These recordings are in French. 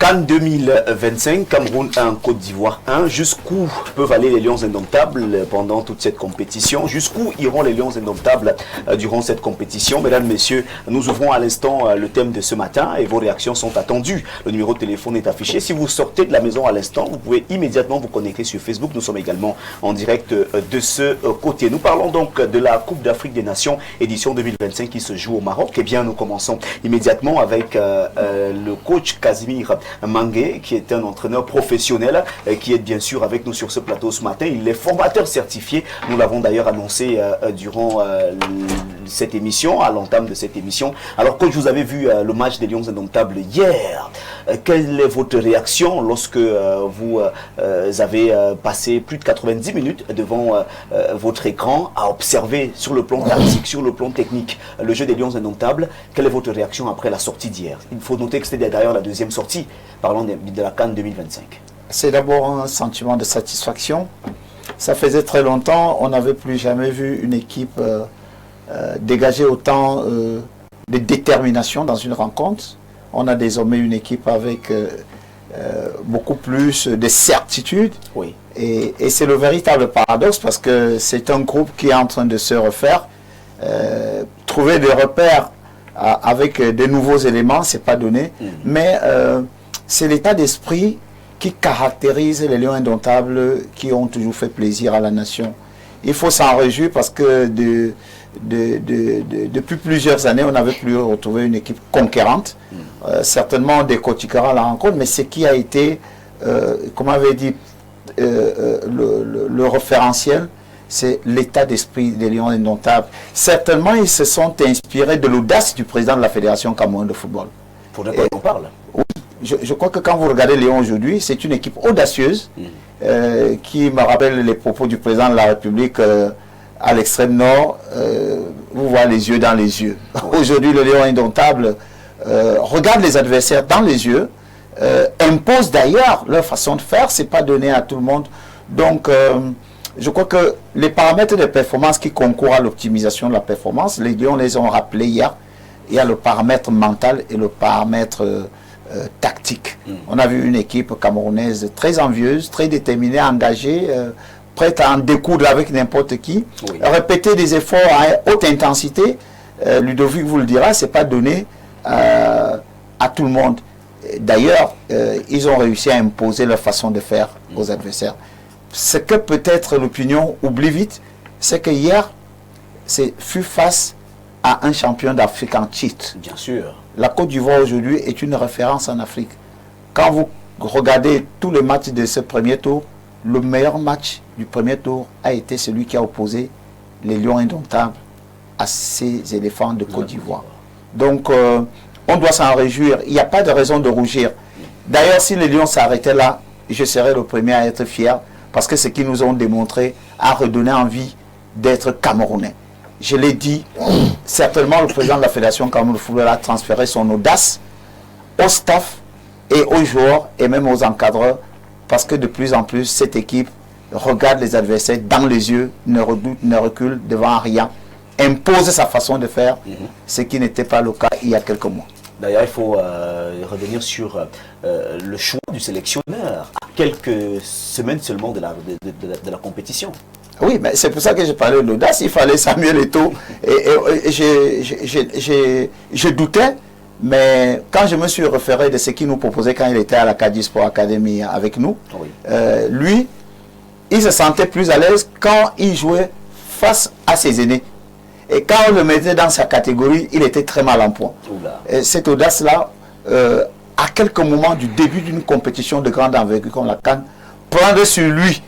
CAN 2025, Cameroun 1, Côte d'Ivoire 1. Jusqu'où peuvent aller les Lions indomptables pendant toute cette compétition? Jusqu'où iront les Lions indomptables durant cette compétition? Mesdames, Messieurs, nous ouvrons à l'instant le thème de ce matin et vos réactions sont attendues. Le numéro de téléphone est affiché. Si vous sortez de la maison à l'instant, vous pouvez immédiatement vous connecter sur Facebook. Nous sommes également en direct de ce côté. Nous parlons donc de la Coupe d'Afrique des Nations, édition 2025 qui se joue au Maroc. Eh bien, nous commençons immédiatement avec le coach Casimir Mangué, qui est un entraîneur professionnel, qui est bien sûr avec nous sur ce plateau ce matin. Il est formateur certifié. Nous l'avons d'ailleurs annoncé durant cette émission, à l'entame de cette émission. Alors, coach, vous avez vu le match des Lions indomptables hier. Quelle est votre réaction lorsque vous avez passé plus de 90 minutes devant votre écran à observer sur le plan tactique, sur le plan technique, le jeu des Lions indomptables? Quelle est votre réaction après la sortie d'hier? Il faut noter que c'était d'ailleurs la deuxième sortie, parlant de la CAN 2025. C'est d'abord un sentiment de satisfaction. Ça faisait très longtemps, on n'avait plus jamais vu une équipe dégager autant de détermination dans une rencontre. On a désormais une équipe avec beaucoup plus de certitude. Oui. Et c'est le véritable paradoxe parce que c'est un groupe qui est en train de se refaire. Trouver des repères avec de nouveaux éléments, c'est pas donné. Mais c'est l'état d'esprit qui caractérise les Lions indomptables qui ont toujours fait plaisir à la nation. Il faut s'en réjouir parce que depuis plusieurs années, on n'avait plus retrouvé une équipe conquérante. Certainement, on décortiquera la rencontre, mais ce qui a été, comme on avait dit, le référentiel, c'est l'état d'esprit des Lions indomptables. Certainement, ils se sont inspirés de l'audace du président de la Fédération camerounaise de football. Pour ne pas qu'on parle. Oui, je crois que quand vous regardez Lions aujourd'hui, c'est une équipe audacieuse qui me rappelle les propos du président de la République à l'extrême nord. Vous voyez les yeux dans les yeux. Aujourd'hui, le Lion indomptable regarde les adversaires dans les yeux, impose d'ailleurs leur façon de faire, c'est pas donné à tout le monde. Donc, je crois que les paramètres de performance qui concourent à l'optimisation de la performance, les Lions les ont rappelés hier. Il y a le paramètre mental et le paramètre tactique. On a vu une équipe camerounaise très envieuse, très déterminée, engagée, prête à en découdre avec n'importe qui. Oui. Répéter des efforts à haute intensité, Ludovic vous le dira, c'est pas donné à tout le monde. D'ailleurs, ils ont réussi à imposer leur façon de faire aux adversaires. Ce que peut-être l'opinion oublie vite, c'est que hier, fut face à un champion d'Afrique en titre. Bien sûr. La Côte d'Ivoire aujourd'hui est une référence en Afrique. Quand vous regardez tous les matchs de ce premier tour, le meilleur match du premier tour a été celui qui a opposé les Lions indomptables à ces éléphants de Côte d'Ivoire. Donc, on doit s'en réjouir. Il n'y a pas de raison de rougir. D'ailleurs, si les Lions s'arrêtaient là, je serais le premier à être fier parce que ce qu'ils nous ont démontré a redonné envie d'être Camerounais. Je l'ai dit, certainement le président de la Fédération Cameroun de football a transféré son audace au staff et aux joueurs et même aux encadreurs parce que de plus en plus, cette équipe regarde les adversaires dans les yeux, ne redoute, ne recule devant rien, impose sa façon de faire, ce qui n'était pas le cas il y a quelques mois. D'ailleurs, il faut revenir sur le choix du sélectionneur à quelques semaines seulement de la compétition. Oui, mais c'est pour ça que j'ai parlé de l'audace. Il fallait Samuel Eto'o. Et je doutais, mais quand je me suis référé de ce qu'il nous proposait quand il était à la Cadi Sport Academy avec nous, oui. Lui, il se sentait plus à l'aise quand il jouait face à ses aînés. Et quand on le mettait dans sa catégorie, il était très mal en point. Et cette audace-là, à quelques moments du début d'une compétition de grande envergure comme la CAN, prendre sur lui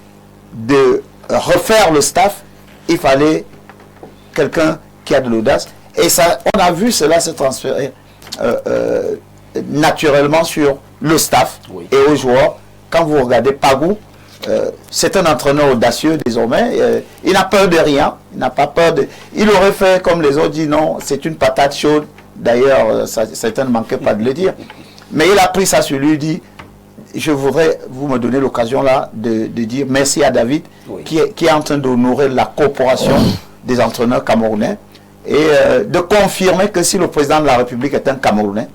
de refaire le staff, il fallait quelqu'un qui a de l'audace. Et ça, on a vu cela se transférer naturellement sur le staff et aux joueurs. Quand vous regardez Pagou, c'est un entraîneur audacieux désormais. Il n'a peur de rien. Il n'a pas peur de... Il aurait fait comme les autres dit non, c'est une patate chaude. D'ailleurs, certains ne manquaient pas de le dire. Mais il a pris ça sur lui, il dit je voudrais vous me donner l'occasion là de dire merci à David qui est en train d'honorer la coopération des entraîneurs camerounais. et de confirmer que si le président de la République est un Camerounais,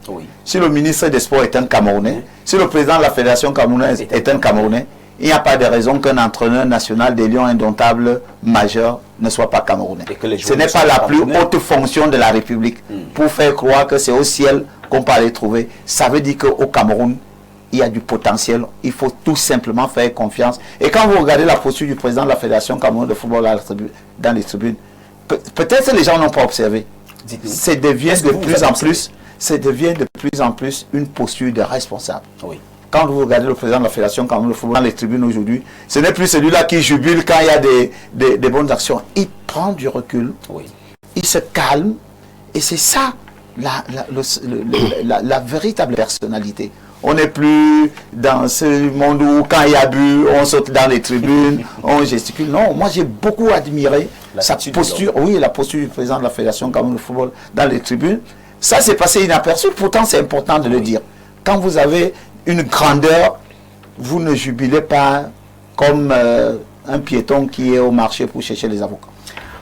si le ministre des Sports est un Camerounais, si le président de la Fédération camerounaise est un Camerounais, il n'y a pas de raison qu'un entraîneur national des Lions indomptables majeur ne soit pas camerounais. Ce n'est pas la plus haute fonction de la République pour faire croire que c'est au ciel qu'on peut aller trouver. Ça veut dire qu'au Cameroun, il y a du potentiel. Il faut tout simplement faire confiance. Et quand vous regardez la posture du président de la Fédération camerounaise de football dans les tribunes, peut-être que les gens n'ont pas observé. Ça devient de plus en plus une posture de responsable. Quand vous regardez le président de la Fédération camerounaise de football dans les tribunes aujourd'hui, ce n'est plus celui-là qui jubile quand il y a des bonnes actions. Il prend du recul, il se calme, et c'est ça la véritable personnalité. On n'est plus dans ce monde où quand il y a bu, on saute dans les tribunes, on gesticule. Non, moi j'ai beaucoup admiré sa posture, la posture du président de la Fédération camerounaise de football dans les tribunes. Ça s'est passé inaperçu, pourtant c'est important de le dire. Quand vous avez une grandeur, vous ne jubilez pas comme un piéton qui est au marché pour chercher les avocats.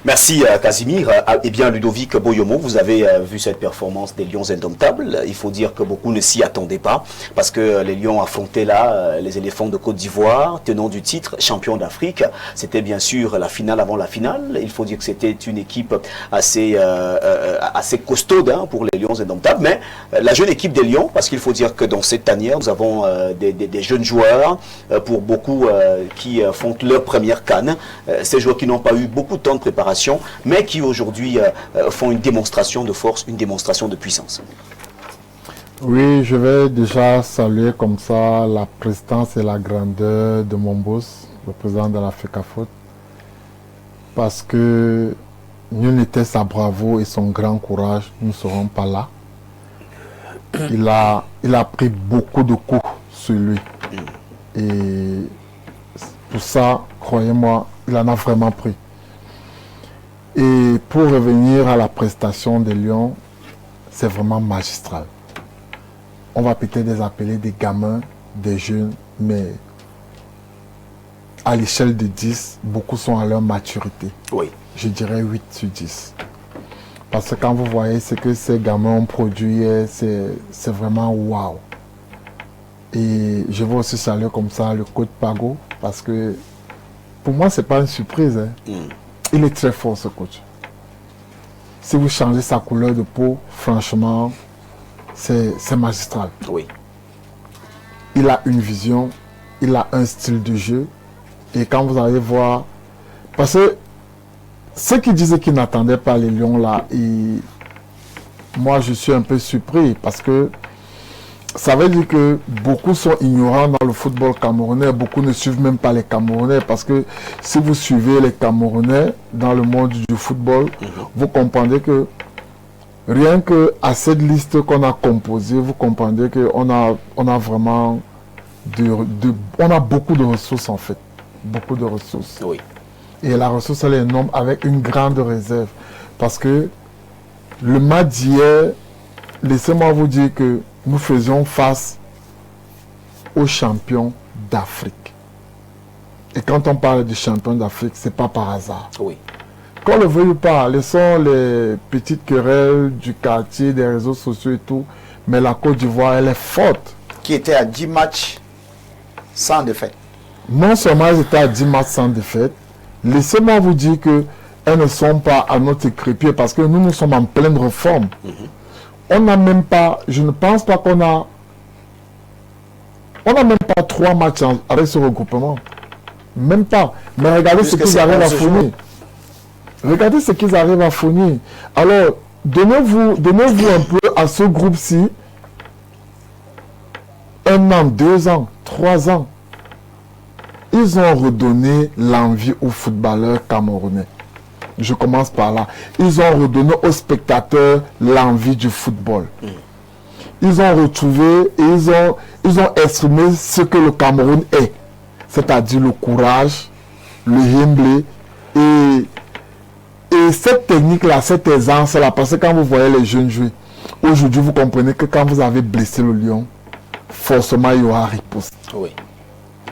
Merci Casimir. Eh bien Ludovic Boyomo, vous avez vu cette performance des Lions indomptables. Il faut dire que beaucoup ne s'y attendaient pas parce que les Lions affrontaient là les éléphants de Côte d'Ivoire, tenant du titre, champion d'Afrique. C'était bien sûr la finale avant la finale. Il faut dire que c'était une équipe assez costaude pour les Lions indomptables. Mais la jeune équipe des Lions, parce qu'il faut dire que dans cette tanière, nous avons des jeunes joueurs, pour beaucoup qui font leur première CAN. Ces joueurs qui n'ont pas eu beaucoup de temps de préparation, mais qui aujourd'hui font une démonstration de force, une démonstration de puissance. Oui, je vais déjà saluer comme ça la prestance et la grandeur de mon boss, le président de la FECAFOOT, parce que nul n'était sa bravoure et son grand courage, nous ne serons pas là. Il a pris beaucoup de coups sur lui. Et pour ça, croyez-moi, il en a vraiment pris. Et pour revenir à la prestation des Lions, c'est vraiment magistral. On va peut-être les appeler des gamins, des jeunes, mais à l'échelle de 10, beaucoup sont à leur maturité. Oui. Je dirais 8 sur 10. Parce que quand vous voyez ce que ces gamins ont produit, c'est vraiment waouh. Et je veux aussi saluer comme ça le coach Pago, parce que pour moi, ce n'est pas une surprise. Il est très fort, ce coach. Si vous changez sa couleur de peau, franchement, c'est magistral. Oui. Il a une vision, il a un style de jeu. Et quand vous allez voir... Parce que ceux qui disaient qu'ils n'attendaient pas les Lions là, moi je suis un peu surpris parce que ça veut dire que beaucoup sont ignorants dans le football camerounais. Beaucoup ne suivent même pas les Camerounais. Parce que si vous suivez les Camerounais dans le monde du football, vous comprenez que rien qu'à cette liste qu'on a composée, vous comprenez qu'on a vraiment on a beaucoup de ressources en fait. Beaucoup de ressources. Oui. Et la ressource, elle est énorme avec une grande réserve. Parce que le match d'hier, laissez-moi vous dire que nous faisions face aux champions d'Afrique. Et quand on parle de champions d'Afrique, ce n'est pas par hasard. Oui. Qu'on le veuille ou pas, laissons les petites querelles du quartier, des réseaux sociaux et tout, mais la Côte d'Ivoire, elle est forte. Qui était à 10 matchs sans défaite. Non seulement elles étaient à 10 matchs sans défaite, laissez-moi vous dire qu'elles ne sont pas à notre crépier parce que nous sommes en pleine réforme. On n'a même pas, je ne pense pas qu'on a... On n'a même pas 3 matchs avec ce regroupement. Même pas. Mais regardez ce qu'ils arrivent à fournir. Regardez ce qu'ils arrivent à fournir. Alors, donnez-vous un peu à ce groupe-ci 1 an, 2 ans, 3 ans. Ils ont redonné l'envie aux footballeurs camerounais. Je commence par là. Ils ont redonné aux spectateurs l'envie du football. Ils ont retrouvé et ils ont exprimé ce que le Cameroun est. C'est-à-dire le courage, le humble et cette technique-là, cette aisance-là, parce que quand vous voyez les jeunes jouer, aujourd'hui vous comprenez que quand vous avez blessé le lion, forcément il y aura riposte. Oui.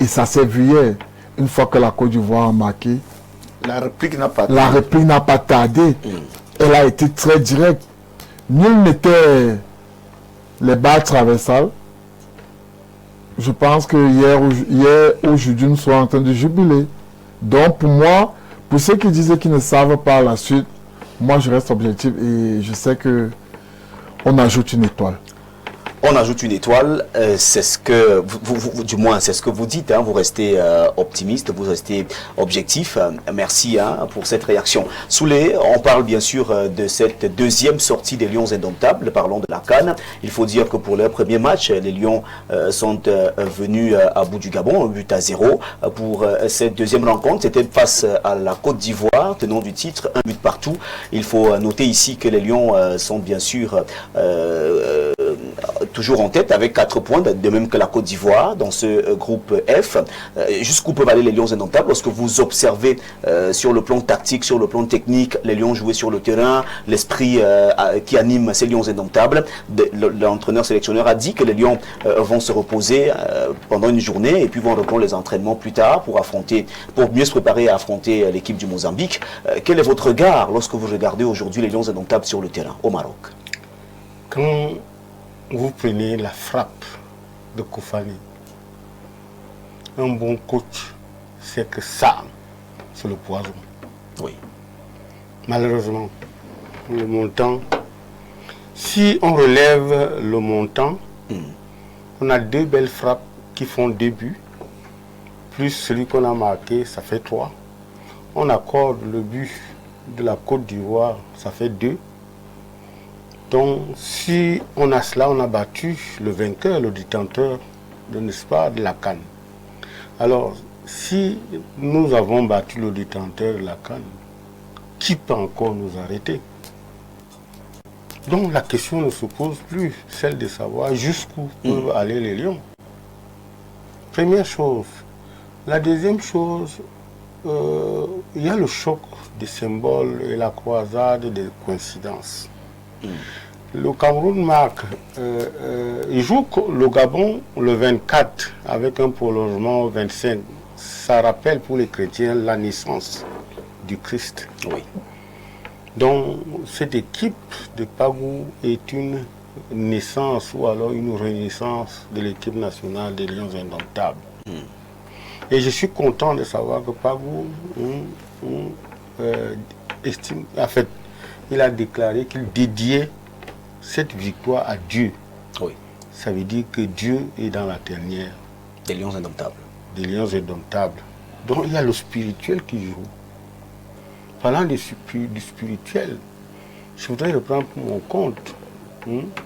Et ça s'est vu hier, une fois que la Côte d'Ivoire a marqué. La réplique n'a pas tardé. elle a été très directe. Nul n'était les barres traversales. Je pense que hier aujourd'hui, nous sommes en train de jubiler. Donc pour moi, pour ceux qui disaient qu'ils ne savent pas la suite, moi je reste objectif et je sais que on ajoute une étoile. On ajoute une étoile, c'est ce que, du moins c'est ce que vous dites, hein, vous restez optimiste, vous restez objectif. Merci pour cette réaction. Soulé, on parle bien sûr de cette deuxième sortie des Lions indomptables, parlons de la CAN. Il faut dire que pour leur premier match, les Lions sont venus à bout du Gabon, 1-0. Pour cette deuxième rencontre, c'était face à la Côte d'Ivoire, tenant du titre, 1 but partout. Il faut noter ici que les Lions sont bien sûr toujours en tête avec 4 points, de même que la Côte d'Ivoire dans ce groupe F. Jusqu'où peuvent aller les Lions indomptables lorsque vous observez sur le plan tactique, sur le plan technique, les Lions jouer sur le terrain, l'esprit qui anime ces Lions indomptables. L'entraîneur sélectionneur a dit que les Lions vont se reposer pendant une journée et puis vont reprendre les entraînements plus tard pour mieux se préparer à affronter l'équipe du Mozambique. Quel est votre regard lorsque vous regardez aujourd'hui les Lions indomptables sur le terrain au Maroc? Quand vous prenez la frappe de Koufani, un bon coach sait que ça, c'est le poison. Oui. Malheureusement, le montant, si on relève le montant, on a 2 belles frappes qui font 2 buts, plus celui qu'on a marqué, ça fait 3. On accorde le but de la Côte d'Ivoire, ça fait 2. Donc, si on a cela, on a battu le vainqueur, le détenteur, n'est-ce pas, de la CAN. Alors, si nous avons battu le détenteur de la CAN, qui peut encore nous arrêter? Donc, la question ne se pose plus, celle de savoir jusqu'où peuvent aller les Lions. Première chose. La deuxième chose, il y a le choc des symboles et la croisade des coïncidences. Le Cameroun marque, il joue le Gabon le 24 avec un prolongement au 25. Ça rappelle pour les chrétiens la naissance du Christ. Oui. Donc cette équipe de Pagou est une naissance ou alors une renaissance de l'équipe nationale des Lions indomptables. Et je suis content de savoir que Pagou estime, en fait, il a déclaré qu'il dédiait cette victoire à Dieu. Oui. Ça veut dire que Dieu est dans la tanière. Des Lions indomptables. Des Lions indomptables. Donc il y a le spirituel qui joue. Parlant du spirituel, je voudrais reprendre pour mon compte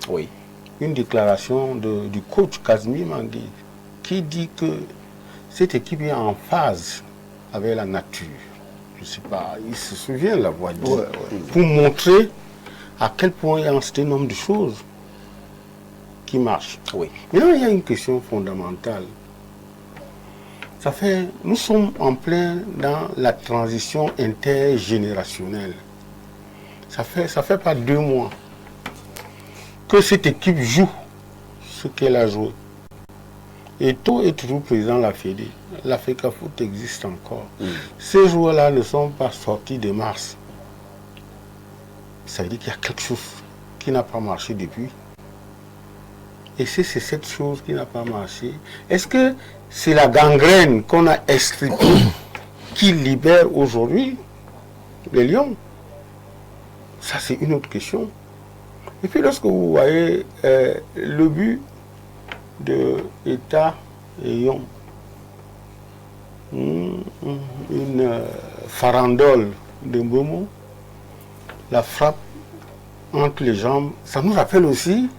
oui. une déclaration du coach Casimir Mangui qui dit que cette équipe est en phase avec la nature. Je ne sais pas, il se souvient de l'avoir dit, pour montrer à quel point il y a un certain nombre de choses qui marchent. Oui. Maintenant, il y a une question fondamentale. Nous sommes en plein dans la transition intergénérationnelle. Ça fait pas 2 mois que cette équipe joue ce qu'elle a joué. Et tout est toujours présent la Fédé. L'Africa Foot existe encore. Ces joueurs-là ne sont pas sortis de Mars. Ça veut dire qu'il y a quelque chose qui n'a pas marché depuis. Et si c'est cette chose qui n'a pas marché, est-ce que c'est la gangrène qu'on a extirpée qui libère aujourd'hui les Lions? Ça, c'est une autre question. Et puis lorsque vous voyez le but de État et Lyon, une farandole de Mbomo, la frappe entre les jambes, ça nous rappelle aussi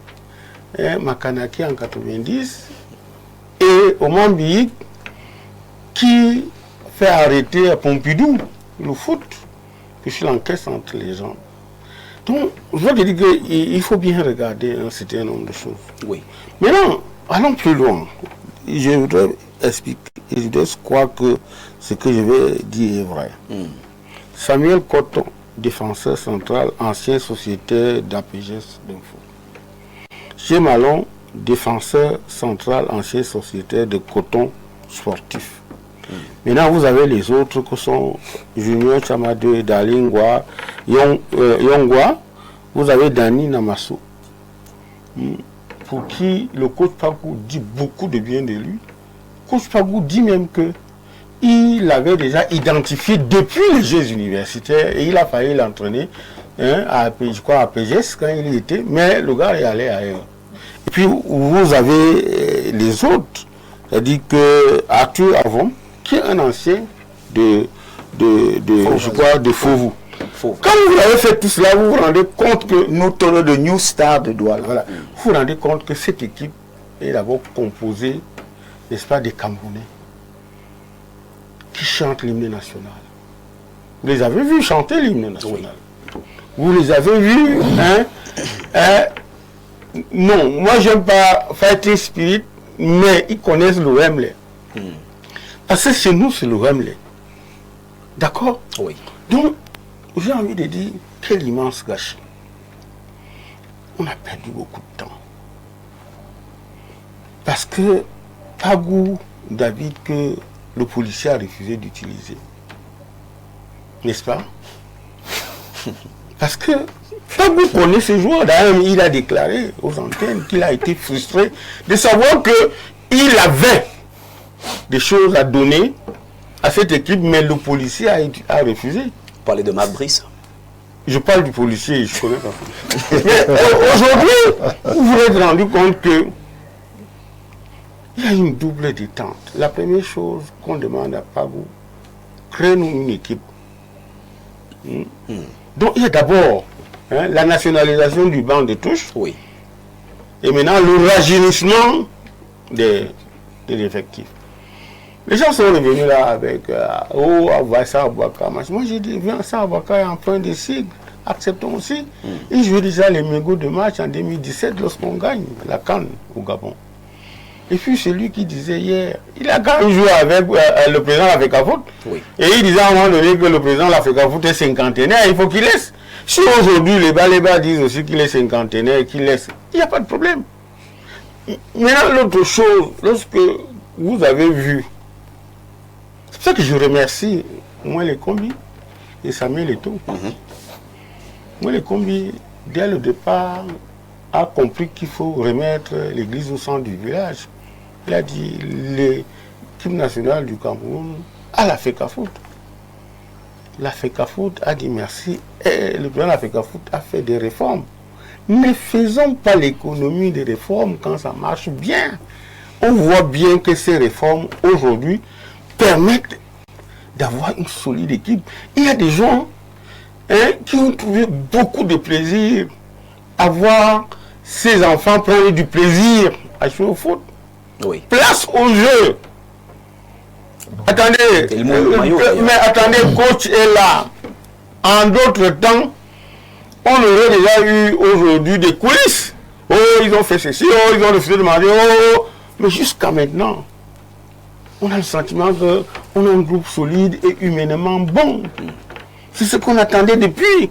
Makanaki en 90 et Oman Biik qui fait arrêter à Pompidou le foot, puis l'encaisse entre les jambes. Donc, je veux dire qu'il faut bien regarder un certain nombre de choses. Oui. Maintenant, allons plus loin. Je voudrais expliquer, je voudrais croire que ce que je vais dire est vrai. Samuel Coton, défenseur central, ancien sociétaire d'APGS d'Info. Chez Malon, défenseur central, ancien sociétaire de coton sportif. Maintenant, vous avez les autres qui sont Junior Chamade, Dalingwa, Yongwa. Vous avez Dani Namasso, pour qui le coach Pagou dit beaucoup de bien de lui. Coach Pagou dit même que il l'avait déjà identifié depuis les Jeux universitaires et il a failli l'entraîner, je crois à PGS quand il y était, mais le gars est allé ailleurs. Et puis vous avez les autres, c'est-à-dire que Arthur Avon, qui est un ancien de Fauveau. Quand vous avez fait tout cela, vous vous rendez compte que notre de New Star de Douala. Voilà. Vous vous rendez compte que cette équipe est d'abord composée, n'est-ce pas, des Camerounais qui chantent l'hymne national. Vous les avez vus chanter l'hymne national. Oui. Vous les avez vus, non, moi j'aime pas Fighting Spirit, mais ils connaissent le Wembley. Parce que chez nous, c'est le Wembley. D'accord? Oui. Donc, j'ai envie de dire, quel immense gâchis. On a perdu beaucoup de temps. Parce que Pagou, David, que le policier a refusé d'utiliser. N'est-ce pas? Parce que Pagou connaît ces joueurs. D'ailleurs, il a déclaré aux antennes qu'il a été frustré de savoir qu'il avait des choses à donner à cette équipe, mais le policier a refusé. Vous parlez de Marc Brice? Je parle du policier, je connais pas. Mais aujourd'hui, vous vous êtes rendu compte que il y a une double détente. La première chose qu'on demande à Pagou, crée-nous une équipe. Donc il y a d'abord la nationalisation du banc de touche. Oui. Et maintenant le rajeunissement de l'effectif. Les gens sont revenus là avec Avassa Abouaka. Moi j'ai dit, viens, ça Abouaka est en point de sigle, acceptons aussi. Il jouait déjà les mégots de match en 2017 lorsqu'on gagne la CAN au Gabon. Et puis c'est lui qui disait hier, il a quand même joué avec le président de l'Africa Foot. Oui. Et il disait à un moment donné que le président de l'Africa Foot est cinquantenaire, il faut qu'il laisse. Si aujourd'hui les Baléba disent aussi qu'il est cinquantenaire et qu'il laisse, il n'y a pas de problème. Maintenant l'autre chose, lorsque vous avez vu, c'est pour ça que je remercie moi les combis et Samuel Eto'o. Moi les combis, dès le départ, a compris qu'il faut remettre l'église au centre du village. Il a dit l'équipe nationale du Cameroun à la FECAFOOT. La FECAFOOT a dit merci et le président de la FECAFOOT a fait des réformes. Ne faisons pas l'économie des réformes quand ça marche bien. On voit bien que ces réformes aujourd'hui permettent d'avoir une solide équipe. Il y a des gens qui ont trouvé beaucoup de plaisir à voir ces enfants prendre du plaisir à jouer au foot. Oui. Place au jeu. Attendez, mais attendez, coach est là. En d'autres temps, on aurait déjà eu aujourd'hui des coulisses. Oh, ils ont fait ceci, oh, ils ont refusé de manger, oh. Mais jusqu'à maintenant, on a le sentiment qu'on a un groupe solide et humainement bon. C'est ce qu'on attendait depuis.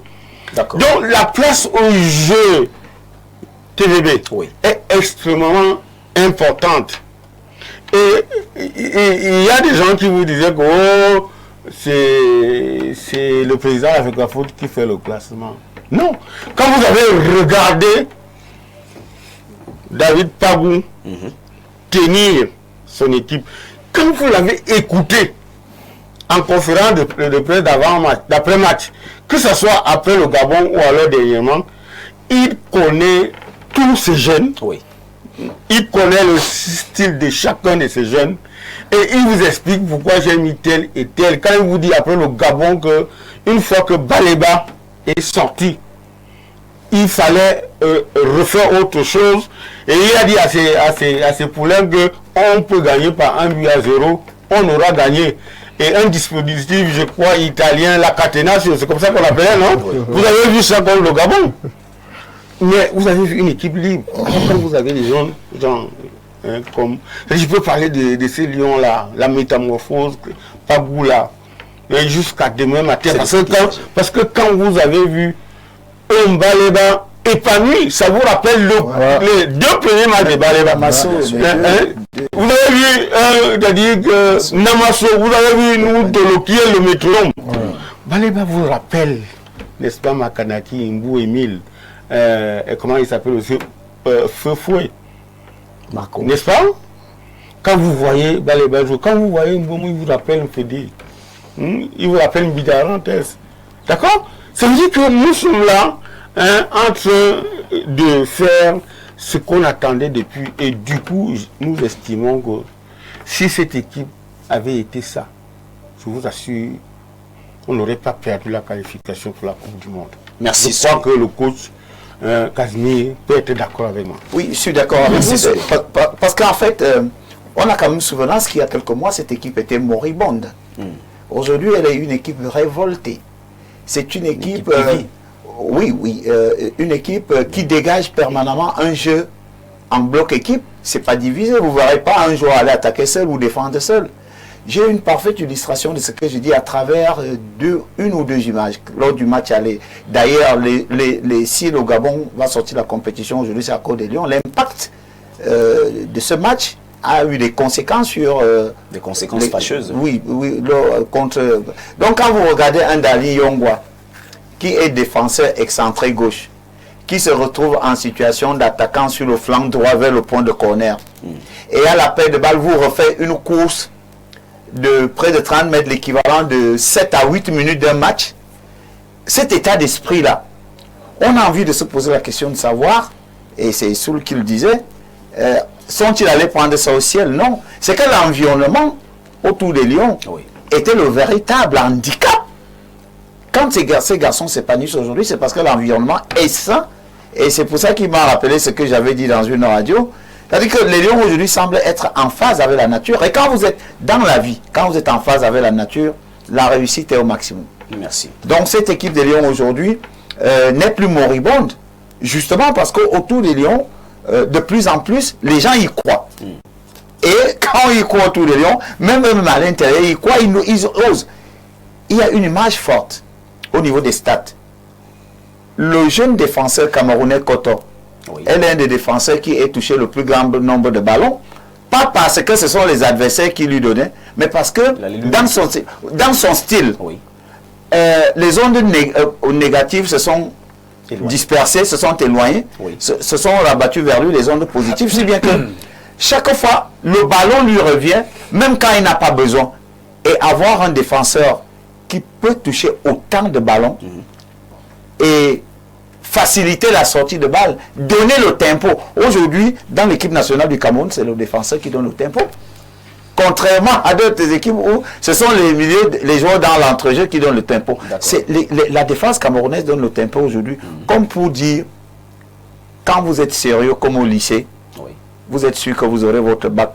Donc la place au jeu TVB est extrêmement importante. Et il y a des gens qui vous disaient que oh, c'est le président de l'Africa Foot qui fait le classement. Non. Quand vous avez regardé David Pagou tenir son équipe, quand vous l'avez écouté en conférence de presse d'après-match, que ce soit après le Gabon ou alors dernièrement, il connaît tous ces jeunes. Oui. Il connaît le style de chacun de ces jeunes et il vous explique pourquoi j'ai mis tel et tel. Quand il vous dit après le Gabon que une fois que Baléba est sorti, il fallait refaire autre chose. Et il a dit à ses poulains qu'on peut gagner par 1-0, on aura gagné. Et un dispositif, je crois, italien, la catenaccio, c'est comme ça qu'on l'appelait, non? Vous avez vu ça comme le Gabon. Mais vous avez vu une équipe libre. Quand vous avez des gens comme... Je peux parler de ces lions-là, la métamorphose, Pagou là, jusqu'à demain matin. Parce que quand vous avez vu Baléba épanoui. Ça vous rappelle les 2 premiers matchs de Baleba. Vous avez vu, c'est-à-dire que Namasso, vous avez vu nous Dolo qui est le métronome. Baleba vous rappelle, n'est-ce pas, Makanaki, Mbou, Emile, et comment il s'appelle aussi, Feu Fouet. N'est-ce pas? Quand vous voyez Baleba, quand vous voyez Mbou, il vous rappelle Fédé. Il vous rappelle Bidarantès. D'accord? Ça veut dire que nous sommes là en train de faire ce qu'on attendait depuis. Et du coup, nous estimons que si cette équipe avait été ça, je vous assure, on n'aurait pas perdu la qualification pour la Coupe du Monde. Merci. Je crois que le coach Casimir peut être d'accord avec moi. Oui, je suis d'accord avec vous. Parce qu'en fait, on a quand même souvenance qu'il y a quelques mois, cette équipe était moribonde. Aujourd'hui, elle est une équipe révoltée. C'est une équipe une équipe qui dégage permanemment un jeu en bloc équipe. C'est pas divisé. Vous ne verrez pas un joueur aller attaquer seul ou défendre seul. J'ai une parfaite illustration de ce que je dis à travers une ou deux images lors du match aller. D'ailleurs, si le Gabon va sortir la compétition aujourd'hui, c'est à Côte des Lions. L'impact de ce match a eu des conséquences sur... des conséquences fâcheuses. Oui, contre... Donc quand vous regardez un Dali Yongwa, qui est défenseur excentré gauche, qui se retrouve en situation d'attaquant sur le flanc droit vers le point de corner, et à la perte de balle, vous refait une course de près de 30 mètres, l'équivalent de 7 à 8 minutes d'un match, cet état d'esprit-là, on a envie de se poser la question de savoir, et c'est Soul qui le disait, sont-ils allés prendre ça au ciel? Non. C'est que l'environnement autour des Lions était le véritable handicap. Quand ces garçons s'épanouissent aujourd'hui, c'est parce que l'environnement est sain. Et c'est pour ça qu'il m'a rappelé ce que j'avais dit dans une radio. C'est-à-dire que les Lions aujourd'hui semblent être en phase avec la nature. Et quand vous êtes dans la vie, quand vous êtes en phase avec la nature, la réussite est au maximum. Merci. Donc cette équipe des Lions aujourd'hui n'est plus moribonde. Justement parce qu'autour des Lions, de plus en plus, les gens y croient. Et quand ils croient autour des Lions, même à l'intérieur, ils croient, ils osent. Il y a une image forte au niveau des stats. Le jeune défenseur camerounais Koto, elle est un des défenseurs qui a touché le plus grand nombre de ballons. Pas parce que ce sont les adversaires qui lui donnaient, mais parce que dans son style, les ondes négatives se sont dispersées, se sont éloignées, se sont rabattues vers lui, les ondes positives, si bien que chaque fois, le ballon lui revient, même quand il n'a pas besoin. Et avoir un défenseur qui peut toucher autant de ballons et faciliter la sortie de balle, donner le tempo. Aujourd'hui, dans l'équipe nationale du Cameroun, c'est le défenseur qui donne le tempo. Contrairement à d'autres équipes où ce sont les joueurs dans l'entrejeu qui donnent le tempo. La défense camerounaise donne le tempo aujourd'hui. Comme pour dire, quand vous êtes sérieux comme au lycée, vous êtes sûr que vous aurez votre bac.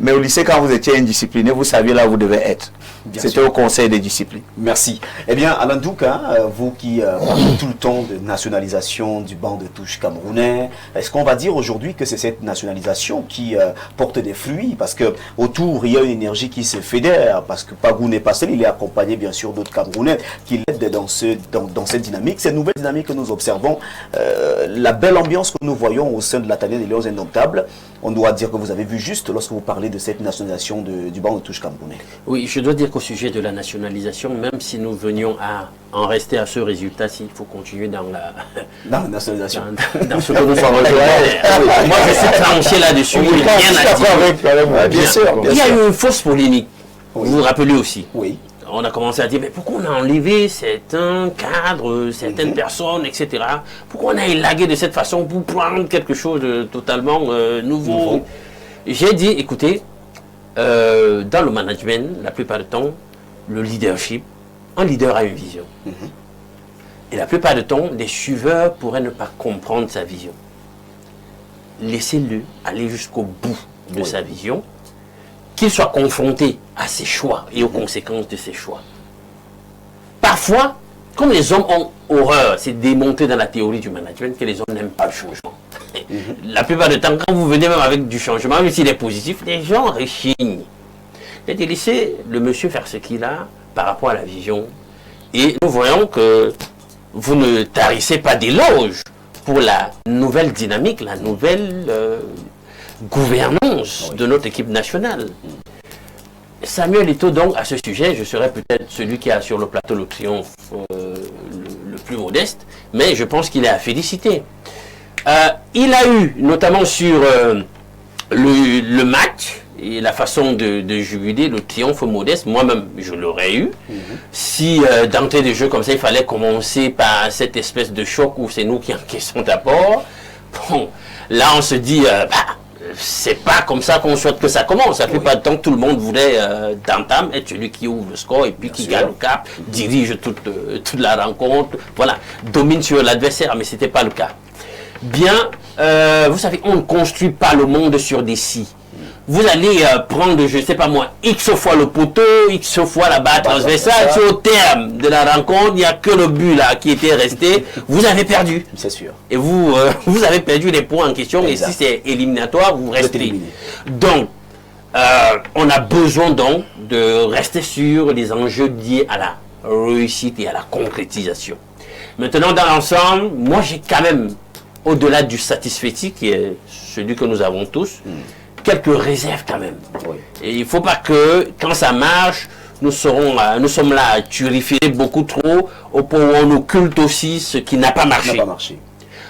Mais au lycée, quand vous étiez indiscipliné, vous saviez là où vous devez être. C'était au conseil des disciplines. Merci. Eh bien, Alain Douka, vous qui parlez tout le temps de nationalisation du banc de touche camerounais, est-ce qu'on va dire aujourd'hui que c'est cette nationalisation qui porte des fruits? Parce que autour, il y a une énergie qui se fédère, parce que Pagou n'est pas seul, il est accompagné bien sûr d'autres Camerounais qui l'aident dans cette dynamique. Cette nouvelle dynamique que nous observons, la belle ambiance que nous voyons au sein de la tanière des Lions Indomptables, on doit dire que vous avez vu juste lorsque vous parlez de cette nationalisation du banc de touche camerounais. Oui, je dois dire qu'au sujet de la nationalisation, même si nous venions à en rester à ce résultat, s'il faut continuer dans la nationalisation, dans ce que nous avons rejoint, moi je suis tranché là-dessus, il n'y a rien à dire. Bien sûr. Il y a eu une fausse polémique, vous vous rappelez aussi. Oui. On a commencé à dire, mais pourquoi on a enlevé certains cadres, certaines personnes, etc. Pourquoi on a élagué de cette façon pour prendre quelque chose de totalement nouveau? J'ai dit, écoutez, dans le management, la plupart du temps, le leadership, un leader a une vision. Et la plupart du temps, des suiveurs pourraient ne pas comprendre sa vision. Laissez-le aller jusqu'au bout de sa vision, qu'il soit confronté à ses choix et aux conséquences de ses choix. Parfois, comme les hommes ont horreur, c'est démontré dans la théorie du management que les hommes n'aiment pas le changement. La plupart du temps, quand vous venez même avec du changement, même s'il est positif, les gens rechignent. C'est-à-dire laissez le monsieur faire ce qu'il a par rapport à la vision. Et nous voyons que vous ne tarissez pas d'éloges pour la nouvelle dynamique, la nouvelle gouvernance de notre équipe nationale. Samuel Eto'o, donc, à ce sujet, je serais peut-être celui qui a sur le plateau le triomphe le plus modeste, mais je pense qu'il est à féliciter. Il a eu, notamment sur le match et la façon de jubiler, le triomphe modeste, moi-même, je l'aurais eu. Si d'entrée de jeu comme ça, il fallait commencer par cette espèce de choc où c'est nous qui encaissons d'abord, bon, là on se dit, c'est pas comme ça qu'on souhaite que ça commence. Ça fait pas de temps que tout le monde voulait d'entame être celui qui ouvre le score et puis qui gagne le cap, dirige toute la rencontre, voilà, domine sur l'adversaire, mais c'était pas le cas. Bien, vous savez, on ne construit pas le monde sur des si. Vous allez prendre, je ne sais pas moi, X fois le poteau, X fois la barre transversale. Si au terme de la rencontre, il n'y a que le but là qui était resté, vous avez perdu. C'est sûr. Et vous avez perdu les points en question. Exact. Et si c'est éliminatoire, vous restez. Donc, on a besoin donc de rester sur les enjeux liés à la réussite et à la concrétisation. Maintenant, dans l'ensemble, moi j'ai quand même, au-delà du satisfecit qui est celui que nous avons tous, quelques réserves quand même. Oui. Et il ne faut pas que, quand ça marche, nous sommes là à turiférer beaucoup trop, au point où on occulte aussi ce qui n'a pas marché.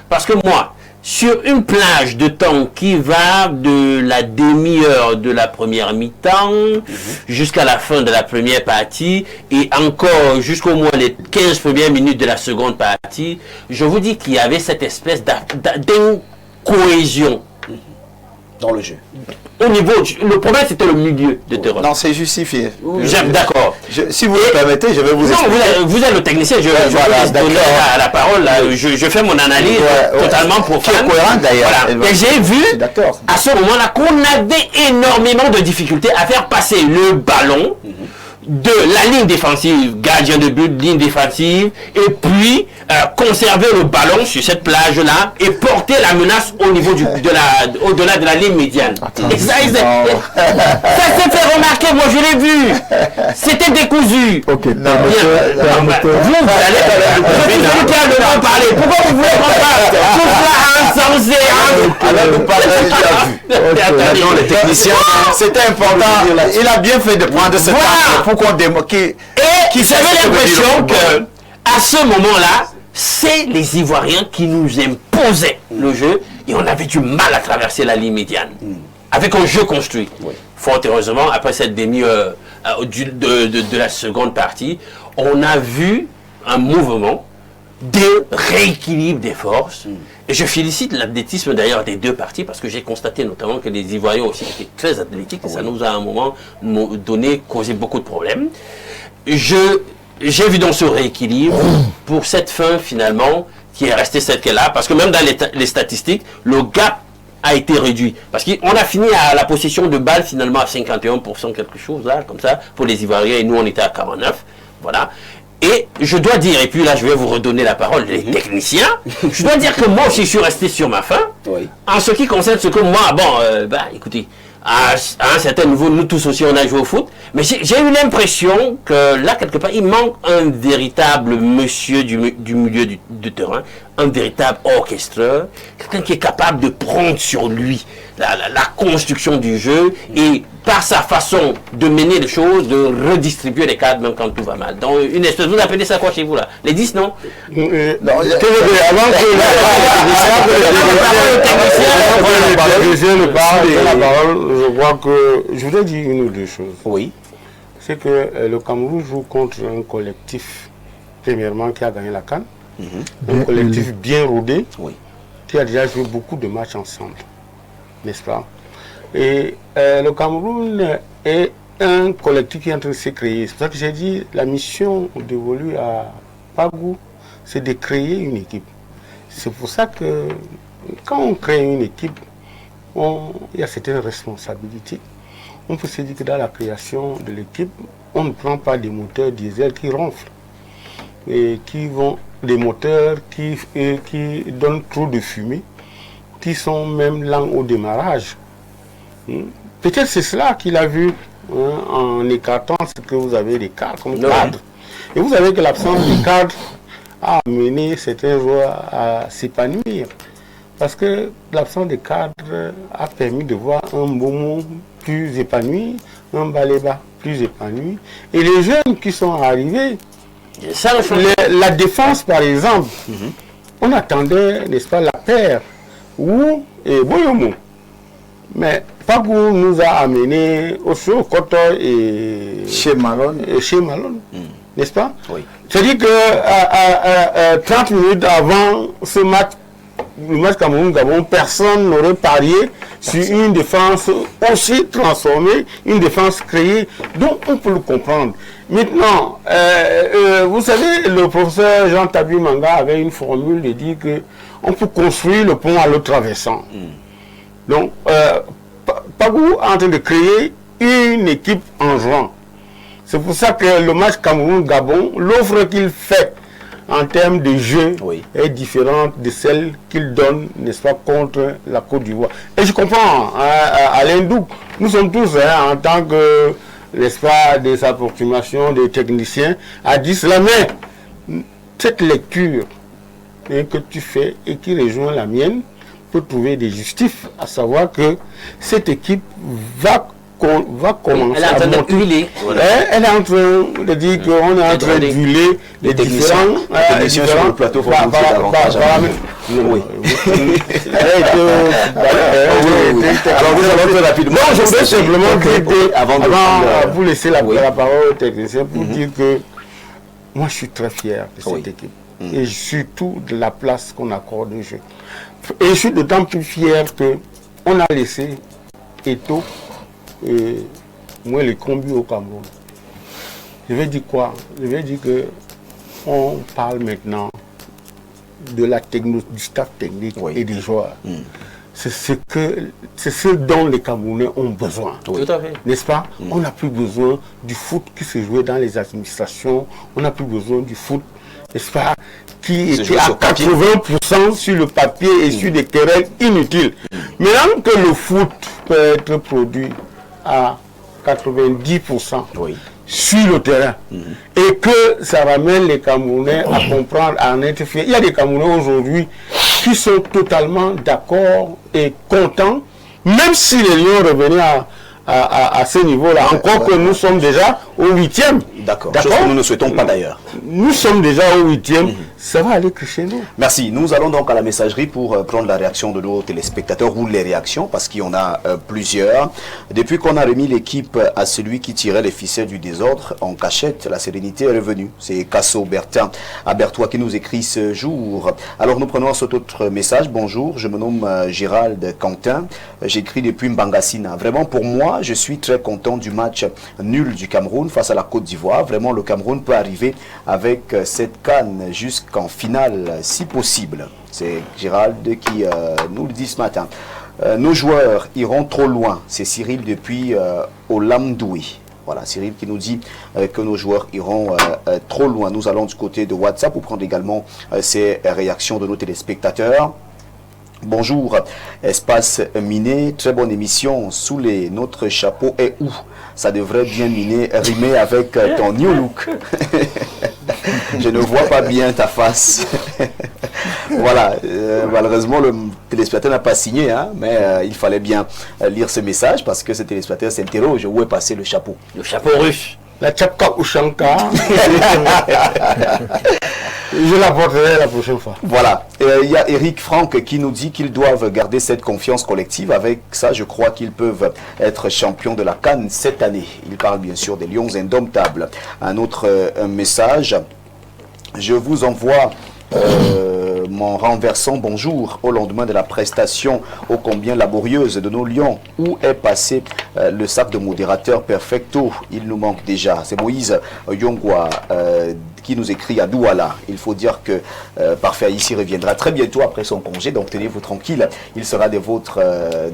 Parce que moi, sur une plage de temps qui va de la demi-heure de la première mi-temps jusqu'à la fin de la première partie et encore jusqu'au moins les 15 premières minutes de la seconde partie, je vous dis qu'il y avait cette espèce d'incohésion dans le jeu. Au niveau, le problème c'était le milieu de terrain. Non, c'est justifié. D'accord. Si vous le permettez, je vais vous expliquer. Non, vous êtes le technicien, je vais vous donner la parole. Là, je fais mon analyse totalement pour qui est cohérent d'ailleurs. Voilà. Et j'ai vu à ce moment-là qu'on avait énormément de difficultés à faire passer le ballon de la ligne défensive, gardien de but, ligne défensive, et puis conserver le ballon sur cette plage-là et porter la menace au niveau au-delà de la ligne médiane. Et ça s'est fait remarquer, moi je l'ai vu. C'était décousu. Ok, vous allez parler. Pourquoi vous voulez qu'on parle tout cela insensé? Alors nous parlons les techniciens. C'était important. Il a bien fait de prendre ce temps pour qu'on démoque. Et j'avais l'impression que à ce moment-là, c'est les Ivoiriens qui nous imposaient le jeu et on avait du mal à traverser la ligne médiane avec un jeu construit. Fort heureusement, après cette demi-heure de la seconde partie, on a vu un mouvement de rééquilibre des forces. Et je félicite l'athlétisme d'ailleurs des deux parties parce que j'ai constaté notamment que les Ivoiriens aussi étaient très athlétiques et ça nous a à un moment donné, causé beaucoup de problèmes. J'ai vu donc ce rééquilibre pour cette fin finalement qui est restée celle qu'elle a parce que même dans les statistiques, le gap a été réduit. Parce qu'on a fini à la possession de balles finalement à 51% quelque chose là, comme ça, pour les Ivoiriens et nous on était à 49%. Voilà. Et je dois dire, et puis là je vais vous redonner la parole, les techniciens, je dois dire que moi aussi je suis resté sur ma faim, en ce qui concerne ce que moi, écoutez, à un certain niveau, nous tous aussi on a joué au foot, mais j'ai eu l'impression que là quelque part il manque un véritable monsieur du milieu du terrain, un véritable orchestreur, quelqu'un qui est capable de prendre sur lui la construction du jeu et par sa façon de mener les choses, de redistribuer les cadres même quand tout va mal. Donc une espèce, vous appelez ça quoi chez vous là? Les 10 non? Avant que le parole, je crois que je voudrais dire une ou deux choses. Oui. C'est que le Cameroun joue contre un collectif, premièrement, qui a gagné la CAN. Un collectif bien rodé, qui a déjà joué beaucoup de matchs ensemble. N'est-ce pas? Et le Cameroun est un collectif qui est en train de se créer. C'est pour ça que j'ai dit la mission dévolue à Pagou, c'est de créer une équipe. C'est pour ça que quand on crée une équipe, il y a certaines responsabilités. On peut se dire que dans la création de l'équipe, on ne prend pas des moteurs diesel qui ronflent et qui vont des moteurs qui donnent trop de fumée, qui sont même lents au démarrage. Peut-être c'est cela qu'il a vu en écartant ce que vous avez des cadres comme cadre. Et vous savez que l'absence des cadres a amené certains joueurs à s'épanouir. Parce que l'absence de cadre a permis de voir un Mbomou plus épanoui, un Baleba plus épanoui. Et les jeunes qui sont arrivés, la défense par exemple, on attendait, n'est-ce pas, la paire ou Boyomo. Mais Pagou nous a amené au show Koto et chez Malone. N'est-ce pas? Oui. C'est-à-dire que 30 minutes avant ce match, le match Cameroun-Gabon, personne n'aurait parié sur une défense aussi transformée, une défense créée. Donc on peut le comprendre. Maintenant, vous savez, le professeur Jean Tabi Manga avait une formule de dire que on peut construire le pont à l'autre traversant. Donc, Pagou est en train de créer une équipe en jouant. C'est pour ça que le match Cameroun-Gabon, l'offre qu'il fait en termes de jeu est différente de celle qu'il donne, n'est-ce pas, contre la Côte d'Ivoire. Et je comprends, Alain Douk, nous sommes tous, en tant que, n'est-ce pas, des approximations des techniciens, à dire cela, mais cette lecture que tu fais et qui rejoint la mienne peut trouver des justifs, à savoir que cette équipe va commencer elle est en train de huiler. Elle est en train de dire qu'on est en train d'huiler les différents techniciens sur le plateau. Alors vous allez très rapidement. Je voudrais simplement dire que, avant de vous laisser la parole aux techniciens, pour dire que moi je suis très fier de cette équipe. Et surtout de la place qu'on accorde au jeu. Et je suis d'autant plus fier qu'on a laissé Eto'o et moi les combis au Cameroun. Je vais dire quoi? Je vais dire que on parle maintenant de la du staff technique et des joueurs. C'est ce dont les Camerounais ont besoin. Tout à fait. N'est-ce pas? On n'a plus besoin du foot qui se jouait dans les administrations. On n'a plus besoin du foot, n'est-ce pas, qui était à 80% sur le papier et sur des terrains inutiles. Maintenant que le foot peut être produit à 90% sur le terrain et que ça ramène les Camerounais à comprendre, à en être fiers. Il y a des Camerounais aujourd'hui qui sont totalement d'accord et contents, même si les Lions revenaient à ce niveau-là, encore que nous sommes déjà au 8e. D'accord, chose que nous ne souhaitons pas d'ailleurs. Nous sommes déjà au 8e, ça va aller crescendo. Merci, nous allons donc à la messagerie pour prendre la réaction de nos téléspectateurs ou les réactions, parce qu'il y en a plusieurs. Depuis qu'on a remis l'équipe à celui qui tirait les ficelles du désordre en cachette, la sérénité est revenue. C'est Casso Bertin à Bertois qui nous écrit ce jour. Alors nous prenons cet autre message. Bonjour, je me nomme Gérald Quentin, j'écris depuis Mbangassina. Vraiment pour moi, je suis très content du match nul du Cameroun face à la Côte d'Ivoire. Vraiment, le Cameroun peut arriver avec cette canne jusqu'en finale, si possible. C'est Gérald qui nous le dit ce matin. Nos joueurs iront trop loin. C'est Cyril depuis Olamdoui. Voilà, Cyril qui nous dit que nos joueurs iront trop loin. Nous allons du côté de WhatsApp pour prendre également ces réactions de nos téléspectateurs. Bonjour, Espace Miné, très bonne émission. Sous notre chapeau est où? Ça devrait bien rimer avec ton new look. Je ne vois pas bien ta face. Voilà, malheureusement le téléspectateur n'a pas signé, hein, mais il fallait bien lire ce message parce que ce téléspectateur s'interroge où est passé le chapeau. Le chapeau russe. La Tchapka Ushanka. Je la porterai la prochaine fois. Voilà. Il y a Eric Franck qui nous dit qu'ils doivent garder cette confiance collective. Avec ça, je crois qu'ils peuvent être champions de la CAN cette année. Il parle bien sûr des Lions indomptables. Un autre message. Je vous envoie mon renversant bonjour au lendemain de la prestation ô combien laborieuse de nos Lions. Où est passé le sac de modérateur perfecto? Il nous manque déjà. C'est Moïse Yongwa qui nous écrit à Douala. Il faut dire que Parfait ici reviendra très bientôt après son congé, donc tenez-vous tranquille, il sera des vôtres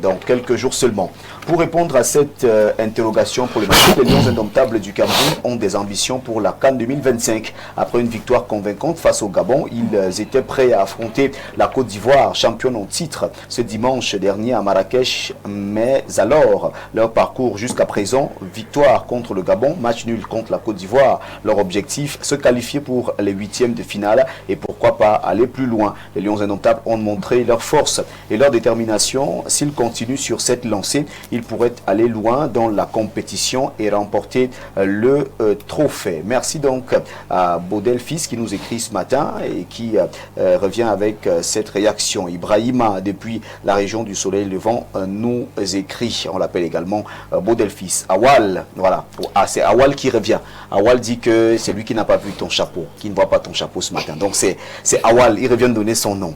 dans quelques jours seulement. Pour répondre à cette interrogation problématique, les Lions indomptables du Cameroun ont des ambitions pour la CAN 2025. Après une victoire convaincante face au Gabon, ils étaient prêts à affronter la Côte d'Ivoire, championne en titre, ce dimanche dernier à Marrakech. Mais alors, leur parcours jusqu'à présent, victoire contre le Gabon, match nul contre la Côte d'Ivoire, leur objectif, se qualifier qualifier pour les 8e de finale et pourquoi pas aller plus loin. Les Lions indomptables ont montré leur force et leur détermination. S'ils continuent sur cette lancée, ils pourraient aller loin dans la compétition et remporter le trophée. Merci donc à Baudel Fils qui nous écrit ce matin et qui revient avec cette réaction. Ibrahima, depuis la région du Soleil Levant, nous écrit. On l'appelle également Baudel Fils. Awal, voilà. Ah, c'est Awal qui revient. Awal dit que c'est lui qui n'a pas vu ton chapeau, qui ne voit pas ton chapeau ce matin. Donc c'est Awal, il revient de donner son nom.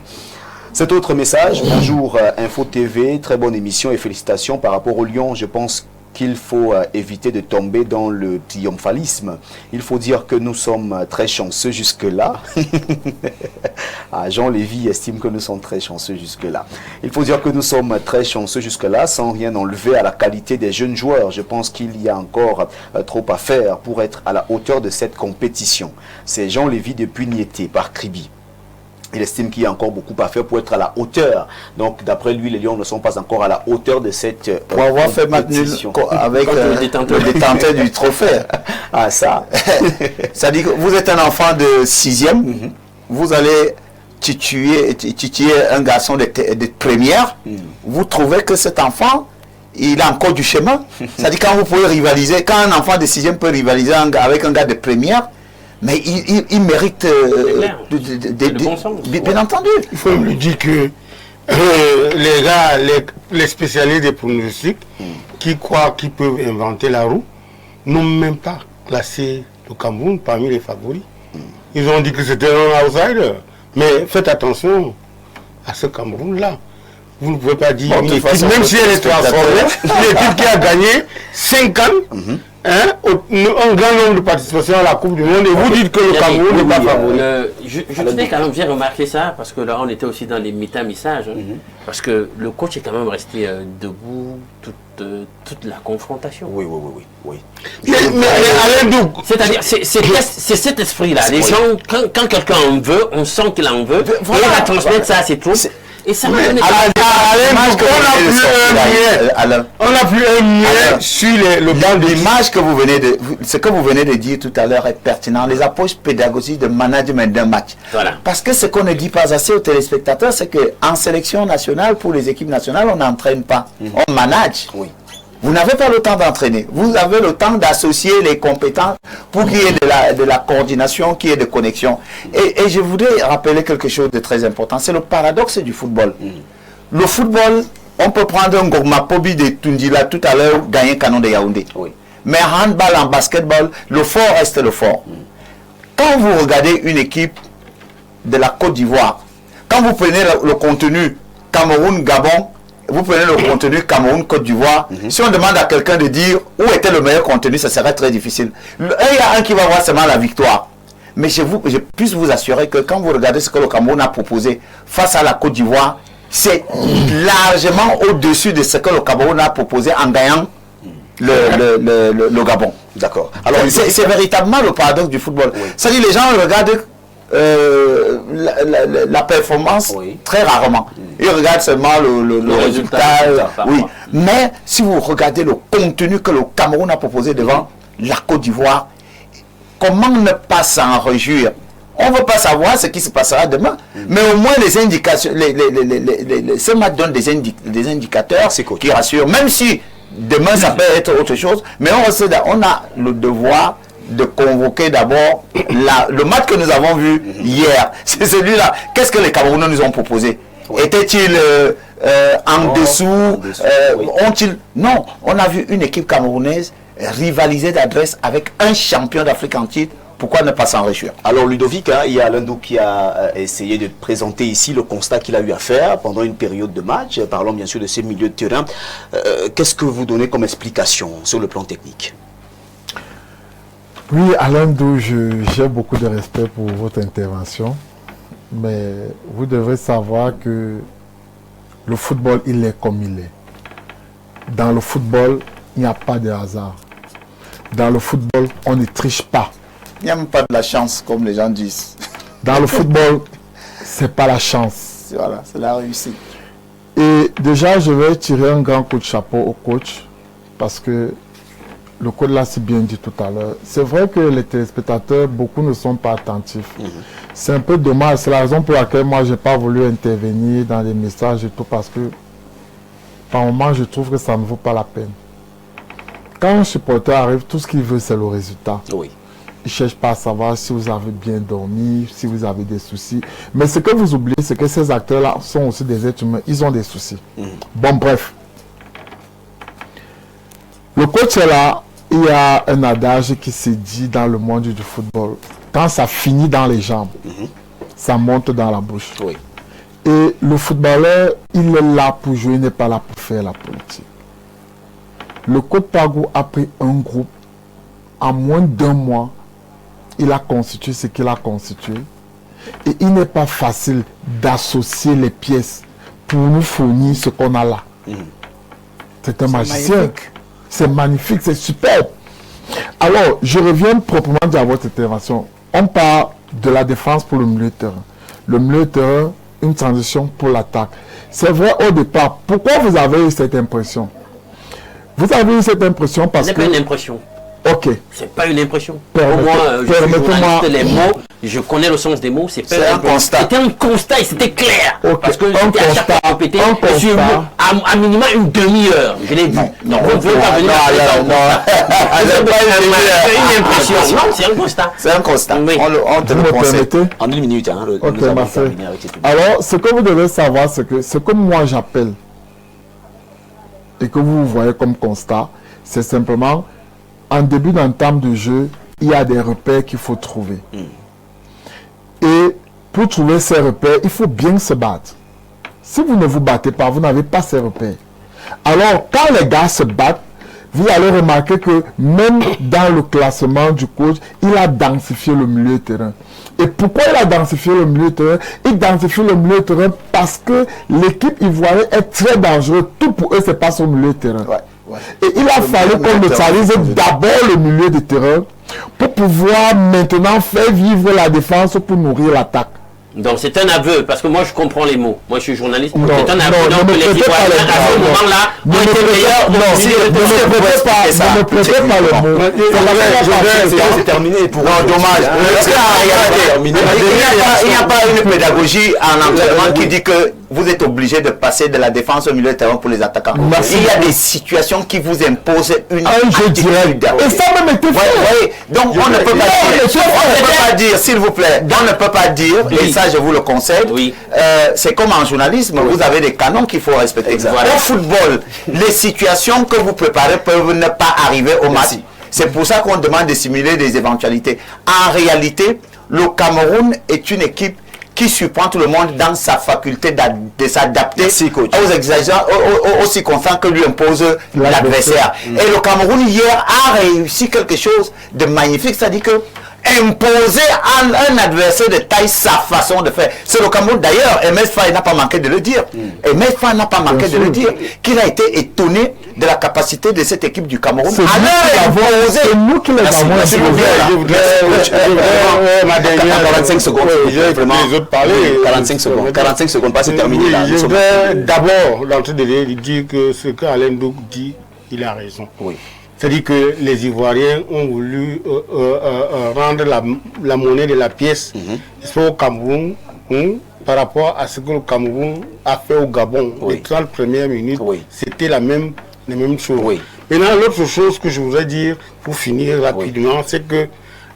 Cet autre message, bonjour Info TV, très bonne émission et félicitations par rapport au Lion. Je pense qu'il faut éviter de tomber dans le triomphalisme. Il faut dire que nous sommes très chanceux jusque-là. Jean Lévy estime que nous sommes très chanceux jusque-là. Il faut dire que nous sommes très chanceux jusque-là sans rien enlever à la qualité des jeunes joueurs. Je pense qu'il y a encore trop à faire pour être à la hauteur de cette compétition. C'est Jean Lévy depuis Niété, par Kribi. Il estime qu'il y a encore beaucoup à faire pour être à la hauteur. Donc, d'après lui, les Lions ne sont pas encore à la hauteur de cette pour avoir fait compétition. Avec le détenteur du trophée. Ah, ça. Ça dit que vous êtes un enfant de 6e, vous allez tituer un garçon de première. Vous trouvez que cet enfant, il a encore du chemin. Ça dit quand vous pouvez rivaliser, quand un enfant de 6e peut rivaliser avec un gars de première, mais il mérite bien entendu. Il faut me dire que les gars, les spécialistes des pronostics qui croient qu'ils peuvent inventer la roue n'ont même pas classé le Cameroun parmi les favoris. Ils ont dit que c'était un outsider. Mais faites attention à ce Cameroun-là. Vous ne pouvez pas dire, bon, même si elle est transformée, l'équipe qui a gagné 5 ans, un grand nombre de participations à la Coupe du Monde, et vous dites que le Cameroun n'est pas favori. Je tenais quand même bien remarquer ça, parce que là on était aussi dans les méta-messages, parce que le coach est quand même resté debout toute la confrontation. Oui. Mais Alain Douk, c'est-à-dire, c'est cet esprit-là. Les gens, quand quelqu'un en veut, on sent qu'il en veut, voilà, on va transmettre ça à ses troupes. Et ça m'a donné on n'a plus un mien sur le banc de l'image que vous venez de... Ce que vous venez de dire tout à l'heure est pertinent. Les approches pédagogiques de management d'un match. Voilà. Parce que ce qu'on ne dit pas assez aux téléspectateurs, c'est qu'en sélection nationale, pour les équipes nationales, on n'entraîne pas. On manage. Oui. Vous n'avez pas le temps d'entraîner. Vous avez le temps d'associer les compétences pour qu'il y ait de la coordination, qu'il y ait de connexion. Et je voudrais rappeler quelque chose de très important. C'est le paradoxe du football. Le football, on peut prendre un Gourma Pobi de Tundila tout à l'heure, gagner Canon de Yaoundé. Oui. Mais en handball, en basketball, le fort reste le fort. Quand vous regardez une équipe de la Côte d'Ivoire, quand vous prenez le contenu Cameroun-Gabon, vous prenez le contenu Cameroun-Côte d'Ivoire, si on demande à quelqu'un de dire où était le meilleur contenu, ça serait très difficile. Il y a un qui va voir seulement la victoire. Mais je puisse vous assurer que quand vous regardez ce que le Cameroun a proposé face à la Côte d'Ivoire, c'est largement au-dessus de ce que le Cameroun a proposé en gagnant le Gabon. D'accord. Alors c'est véritablement le paradoxe du football. Oui. C'est-à-dire les gens regardent la performance très rarement. Ils regardent seulement le résultat. Oui. Mais si vous regardez le contenu que le Cameroun a proposé devant la Côte d'Ivoire, comment ne pas s'en réjouir? On ne veut pas savoir ce qui se passera demain. Mais au moins les indications, ce match donne des indicateurs qui rassurent. Même si demain ça peut être autre chose, mais on a le devoir de convoquer d'abord le match que nous avons vu hier. C'est celui-là. Qu'est-ce que les Camerounais nous ont proposé? Était-il en dessous, ont-ils... Non, on a vu une équipe camerounaise rivaliser d'adresse avec un champion d'Afrique en titre. Pourquoi ne pas s'en réjouir? Alors Ludovic, il y a l'un d'eux qui a essayé de présenter ici le constat qu'il a eu à faire pendant une période de match. Parlons bien sûr de ces milieux de terrain. Qu'est-ce que vous donnez comme explication sur le plan technique? Oui, Alain Dou, j'ai beaucoup de respect pour votre intervention. Mais vous devrez savoir que le football, il est comme il est. Dans le football, il n'y a pas de hasard. Dans le football, on ne triche pas. Il n'y a même pas de la chance, comme les gens disent. Dans le football, c'est pas la chance. Voilà, c'est la réussite. Et déjà, je vais tirer un grand coup de chapeau au coach. Parce que le coach l'a si bien dit tout à l'heure, c'est vrai que les téléspectateurs, beaucoup ne sont pas attentifs. C'est un peu dommage, c'est la raison pour laquelle moi, je n'ai pas voulu intervenir dans les messages et tout, parce que par moment, je trouve que ça ne vaut pas la peine. Quand un supporter arrive, tout ce qu'il veut, c'est le résultat. Oui. Il ne cherche pas à savoir si vous avez bien dormi, si vous avez des soucis. Mais ce que vous oubliez, c'est que ces acteurs-là sont aussi des êtres humains. Ils ont des soucis. Bon, bref. Le coach est là. Il y a un adage qui se dit dans le monde du football. Quand ça finit dans les jambes, ça monte dans la bouche. Oui. Et le footballeur, il est là pour jouer, il n'est pas là pour faire la politique. Le coach Pagou a pris un groupe. En moins d'1 mois, il a constitué ce qu'il a constitué. Et il n'est pas facile d'associer les pièces pour nous fournir ce qu'on a là. C'est un magicien. C'est magnifique, c'est superbe. Alors, je reviens proprement à votre intervention. On parle de la défense pour le milieu de terrain. Le milieu de terrain, une transition pour l'attaque. C'est vrai au départ. Pourquoi vous avez eu cette impression? Vous avez eu cette impression parce que... Ce n'est pas une impression. Ok. C'est pas une impression. Pour moi, je suis journaliste, les mots, je connais le sens des mots, c'est un constat. C'était un constat et c'était clair. Okay. Parce que c'était à chaque fois répété, sur à minima une demi-heure. Je l'ai dit. Non, vous ne pouvez pas venir c'est une impression. Non, c'est un constat. C'est un constat. Oui. On te le permettez? En 1 minute, hein, Ok, parfait. Alors, ce que vous devez savoir, c'est que ce que moi j'appelle et que vous voyez comme constat, c'est simplement en début d'entame de jeu, il y a des repères qu'il faut trouver. Et pour trouver ces repères, il faut bien se battre. Si vous ne vous battez pas, vous n'avez pas ces repères. Alors, quand les gars se battent, vous allez remarquer que même dans le classement du coach, il a densifié le milieu de terrain. Et pourquoi il a densifié le milieu de terrain? Il densifie le milieu de terrain parce que l'équipe ivoirienne est très dangereuse. Tout pour eux, c'est pas son milieu de terrain. Et il a fallu qu'on neutralise d'abord le milieu de terrain pour pouvoir maintenant faire vivre la défense pour nourrir l'attaque. Donc c'est un aveu, parce que moi je comprends les mots. Moi je suis journaliste. C'est un aveu donc que les Ivoiriens à ce moment-là ont été meilleurs. Ne me prêtez pas le mot. C'est terminé. Non, dommage. Il n'y a pas une pédagogie en entraînement qui dit que vous êtes obligé de passer de la défense au milieu de terrain pour les attaquants. Il y a des situations qui vous imposent une attitude. Et ça même était fait. Donc on ne peut pas dire, s'il vous plaît, on ne peut pas dire, et ça je vous le conseille, c'est comme en journalisme, vous avez des canons qu'il faut respecter. Au football, les situations que vous préparez peuvent ne pas arriver au match. C'est pour ça qu'on demande de simuler des éventualités. En réalité, le Cameroun est une équipe qui surprend tout le monde dans sa faculté de s'adapter aux exigences, aux circonstances que lui impose l'adversaire. Et le Cameroun hier a réussi quelque chose de magnifique, c'est-à-dire que imposer à un adversaire de taille sa façon de faire. C'est le Cameroun d'ailleurs, MS Faye n'a pas manqué de le dire. MS Faye n'a pas manqué de le dire, qu'il a été étonné de la capacité de cette équipe du Cameroun. C'est nous qui les avons. Je voudrais 45 secondes. Les autres parler. 45 secondes, pas c'est terminé. Je voudrais d'abord, l'entrée de dire que ce qu'Alain Douk dit, il a raison. Oui. C'est-à-dire que les Ivoiriens ont voulu rendre la monnaie de la pièce au Cameroun par rapport à ce que le Cameroun a fait au Gabon. Les 30 premières minutes, c'était la même chose. Maintenant, l'autre chose que je voudrais dire, pour finir rapidement, c'est que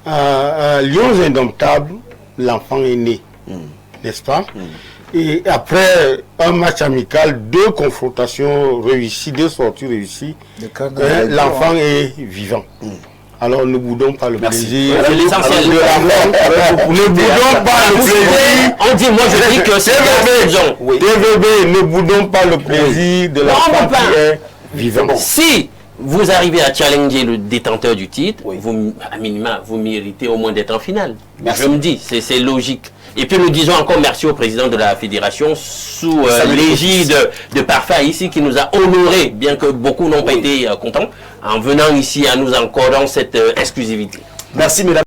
Lions Indomptables, l'enfant est né, n'est-ce pas? Et après un match amical, 2 confrontations réussies, 2 sorties réussies, l'enfant est vivant. Alors ne boudons pas le plaisir. C'est l'essentiel. Ne boudons pas le plaisir. On dit, moi je dis que c'est DVB, ne boudons pas le plaisir de l'enfant qui est vivant. Si vous arrivez à challenger le détenteur du titre, vous, à minima, vous méritez au moins d'être en finale. Je me dis, c'est logique. Et puis nous disons encore merci au président de la fédération sous l'égide de Parfa ici qui nous a honorés, bien que beaucoup n'ont pas été contents, en venant ici à nous accorder cette exclusivité. Merci mesdames.